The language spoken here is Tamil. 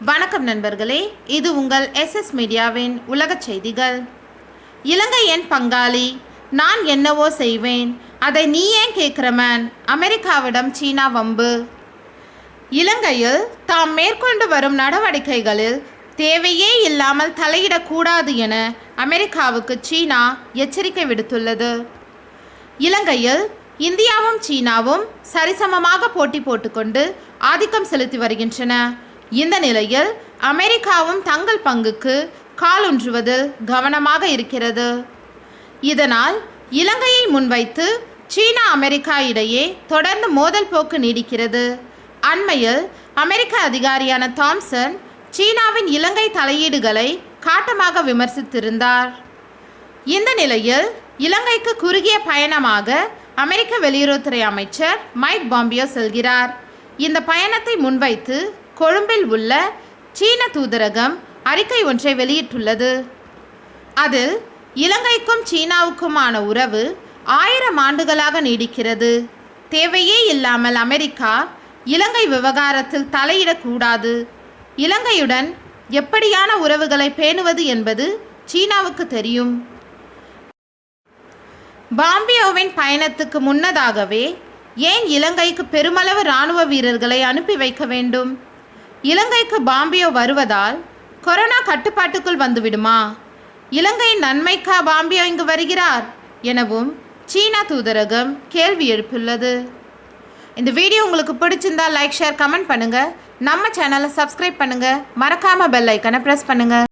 வணக்கம் நண்பர்களே, இது உங்கள் SS மீடியாவின் உலகச் செய்திகள். இலங்கை என் பங்காளி, நான் என்னவோ செய்வேன், அதை நீ ஏன் கேட்கிறமன்? அமெரிக்காவிடம் சீனா வம்பு. இலங்கையில் தாம் மேற்கொண்டு வரும் நடவடிக்கைகளில் தேவையே இல்லாமல் தலையிடக்கூடாது என அமெரிக்காவுக்கு சீனா எச்சரிக்கை விடுத்துள்ளது. இலங்கையில் இந்தியாவும் சீனாவும் சரிசமமாக போட்டி போட்டுக்கொண்டு ஆதிக்கம் செலுத்தி வருகின்றன. இந்த நிலையில் அமெரிக்காவும் தங்கள் பங்குக்கு காலூன்றுவதில் கவனமாக இருக்கிறது. இதனால் இலங்கையை முன்வைத்து சீனா அமெரிக்கா இடையே தொடர்ந்து மோதல் போக்கு நீடிக்கிறது. அண்மையில் அமெரிக்க அதிகாரியான தாம்சன் சீனாவின் இலங்கை தலையீடுகளை காட்டமாக விமர்சித்திருந்தார். இந்த நிலையில் இலங்கைக்கு குறுகிய பயணமாக அமெரிக்க வெளியுறவுத்துறை அமைச்சர் மைக் பாம்பியோ செல்கிறார். இந்த பயணத்தை முன்வைத்து கொழும்பில் உள்ள சீன தூதரகம் அறிக்கை ஒன்றை வெளியிட்டுள்ளது. அதில் இலங்கைக்கும் சீனாவுக்குமான உறவு 1000 ஆண்டுகளாக நீடிக்கிறது. தேவையே இல்லாமல் அமெரிக்கா இலங்கை விவகாரத்தில் தலையிடக்கூடாது. இலங்கையுடன் எப்படியான உறவுகளை பேணுவது என்பது சீனாவுக்கு தெரியும். பாம்பியோவின் பயணத்துக்கு முன்னதாகவே ஏன் இலங்கைக்கு பெருமளவு இராணுவ வீரர்களை அனுப்பி வைக்க வேண்டும்? இலங்கைக்கு பாம்பியோ வருவதால் கொரோனா கட்டுப்பாட்டுக்குள் வந்துவிடுமா? இலங்கையின் நன்மைக்கா பாம்பியோ இங்கு வருகிறார் எனவும் சீனா தூதரகம் கேள்வி எழுப்பியுள்ளது. இந்த வீடியோ உங்களுக்கு பிடிச்சிருந்தா லைக், ஷேர், கமெண்ட் பண்ணுங்கள். நம்ம சேனலை சப்ஸ்கிரைப் பண்ணுங்கள். மறக்காமல் பெல் ஐக்கனை ப்ரெஸ் பண்ணுங்கள்.